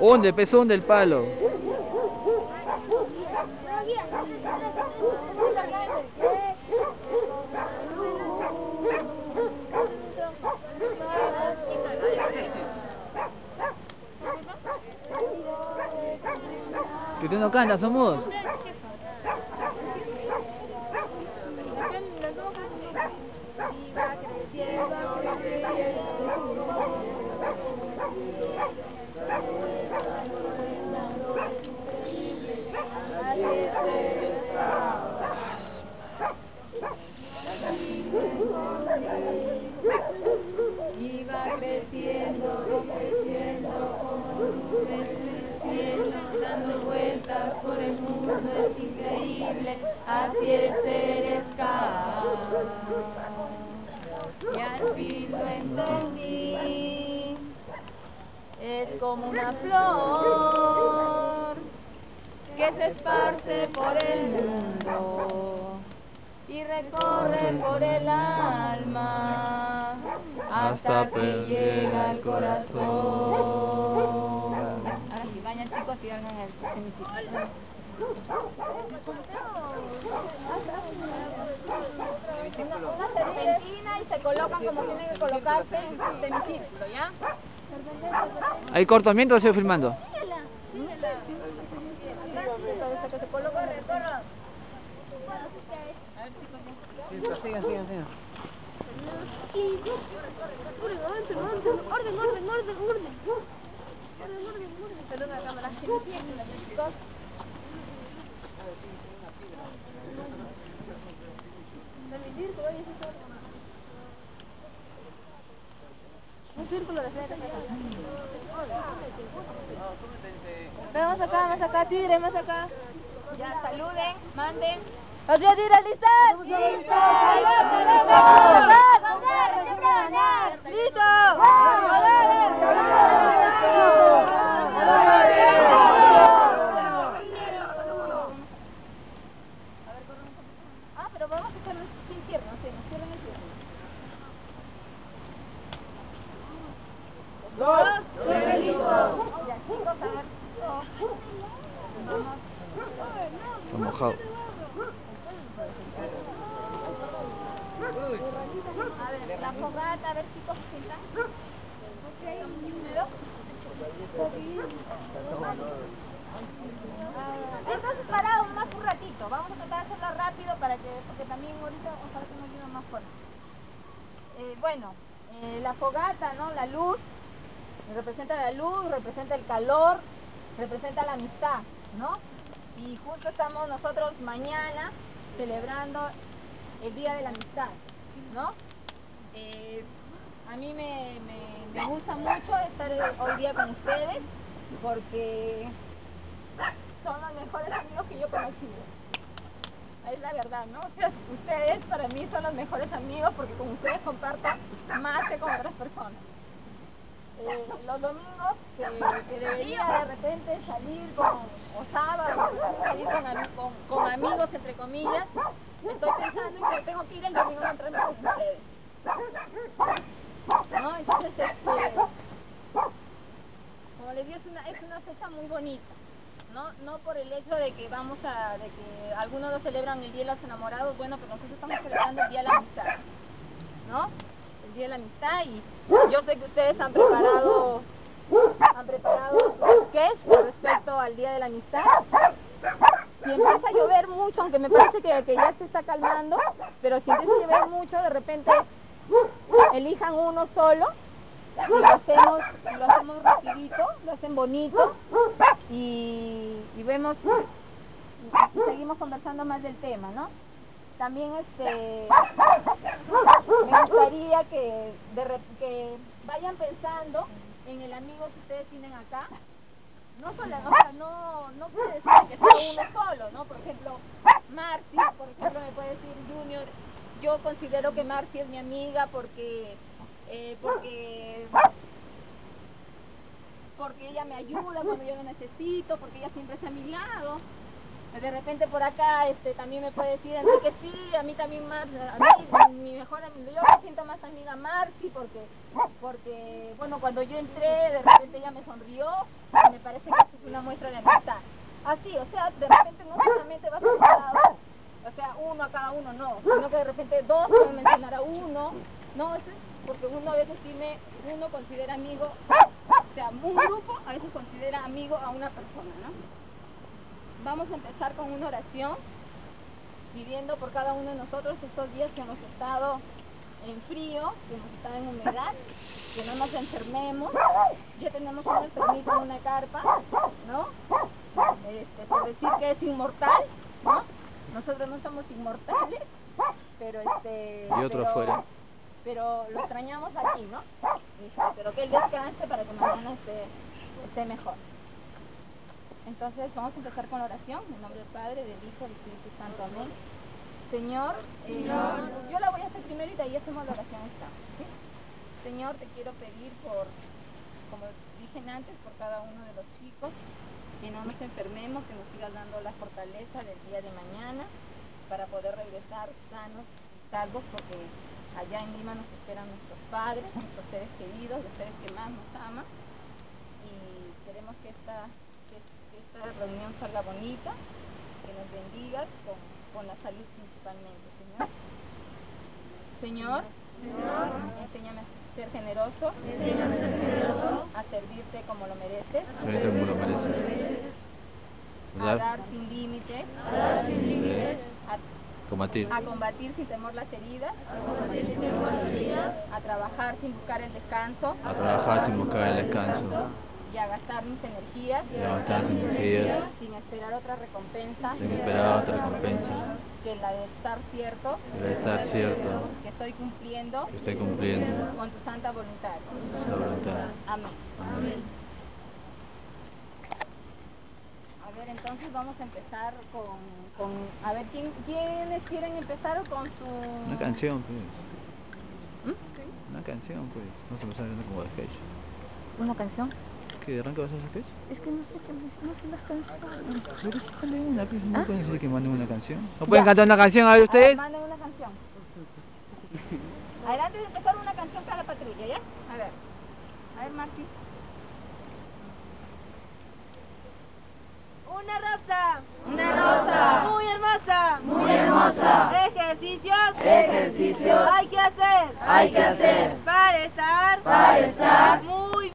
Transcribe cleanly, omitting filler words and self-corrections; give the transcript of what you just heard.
Hunde, pez, hunde el palo. Que usted no canta, somos. Y va creciendo, creciendo como nubes en el cielo, dando vueltas por el mundo, es increíble, así es ser ska. Y al fin lo entendí, es como una flor que se esparce por el mundo y recorre por el alma hasta que llega al corazón. Ahora sí, vayan chicos y hagan el semicírculo. Una serpentina y se colocan como tienen que colocarse en semicírculo, ¿ya? ¿Hay cortamiento o estoy filmando? Que se coloca retorno. Sigan, sigan, sigan. Orden. Saluda a la cámara. Chicos. Un círculo de frente. Vamos acá, tire, más acá. Ya, saluden, manden. ¡Adiós, tira, listas! ¡Listo! ¡Listo! Ah, pero vamos a hacerlo sin piernas, sí, nos cierran el pie. 2, 3, listo. Ya, chicos, a ver. Vamos. Está mojado. A ver, la fogata, a ver chicos, ¿se sientan? Húmedo. Entonces parados más un ratito, vamos a tratar de hacerla rápido porque también ahorita ojalá que nos lleve más fuerte. Bueno, la fogata, ¿no? La luz, representa la luz, representa el calor, representa la amistad, ¿no? Y justo estamos nosotros mañana celebrando el Día de la Amistad, ¿no? A mí me gusta mucho estar hoy día con ustedes porque son los mejores amigos que yo he conocido. Es la verdad, ¿no? Ustedes para mí son los mejores amigos porque con ustedes comparto más que con otras personas. Los domingos que debería de repente salir o sábado salir con amigos entre comillas, estoy pensando en que tengo que ir el domingo a entrenar con ustedes, ¿no? Entonces como les digo, es una fecha muy bonita, no por el hecho de que de que algunos lo celebran el Día de los Enamorados, bueno, pero nosotros estamos celebrando el Día de la Amistad, ¿no? El Día de la Amistad, y yo sé que ustedes han preparado su sketch con respecto al Día de la Amistad. Si empieza a llover mucho, aunque me parece que ya se está calmando, pero si empieza a llover mucho, de repente elijan uno solo y lo hacemos rapidito, lo hacen bonito y vemos y seguimos conversando más del tema, ¿no? También me gustaría que vayan pensando en el amigo que ustedes tienen acá. No puede ser que sea uno solo, ¿no? Por ejemplo, Marcy, me puede decir Junior, yo considero que Marcy es mi amiga porque ella me ayuda cuando yo lo necesito, porque ella siempre está a mi lado. De repente por acá también me puede decir Enrique, sí, a mí también más, a mí mi mejor amigo, yo me siento más amiga Marci porque bueno, cuando yo entré de repente ella me sonrió y me parece que eso es una muestra de amistad. Así, o sea, de repente no solamente vas a mencionar, o sea, uno a cada uno, no, sino que de repente dos pueden mencionar a uno, no, eso es porque uno a veces uno considera amigo, o sea, un grupo a veces considera amigo a una persona, ¿no? Vamos a empezar con una oración, pidiendo por cada uno de nosotros estos días que hemos estado en frío, que hemos estado en humedad, que no nos enfermemos. Ya tenemos un enfermito en una carpa, ¿no? Por decir que es inmortal, ¿no? Nosotros no somos inmortales, pero y otro afuera. Pero lo extrañamos aquí, ¿no? Pero que él descanse para que mañana esté mejor. Entonces vamos a empezar con la oración, en nombre del Padre, del Hijo, del Espíritu Santo, amén. Señor, yo la voy a hacer primero y de ahí hacemos la oración esta, ¿sí? Señor, te quiero pedir como dije antes, por cada uno de los chicos, que no nos enfermemos, que nos sigas dando la fortaleza del día de mañana para poder regresar sanos y salvos, porque allá en Lima nos esperan nuestros padres, nuestros seres queridos, los seres que más nos aman, y queremos que esta reunión salga bonita, que nos bendigas con la salud principalmente, Señor. Señor, enséñame a ser generoso, a servirte como lo mereces, a dar sin límites, a combatir sin temor las heridas, a trabajar sin buscar el descanso, y a gastar mis energías, sin esperar otra recompensa, que la de estar cierto, que estoy cumpliendo, con tu santa voluntad. Amén. A ver, entonces vamos a empezar a ver, ¿quiénes quieren empezar con su... Una canción, pues. Una canción, pues. No se me sale como de sketch. ¿Una canción? ¿Qué, de arranque vas a hacer sketch? Es que no sé las canciones. Pero dale una, pues. ¿No pueden decir que manden una canción? ¿No pueden cantar una canción a ver ustedes? Manden una canción. Adelante de empezar una canción para la patrulla, ¿ya? A ver, Marci. Una rosa, muy hermosa, ejercicios, hay que hacer, para estar,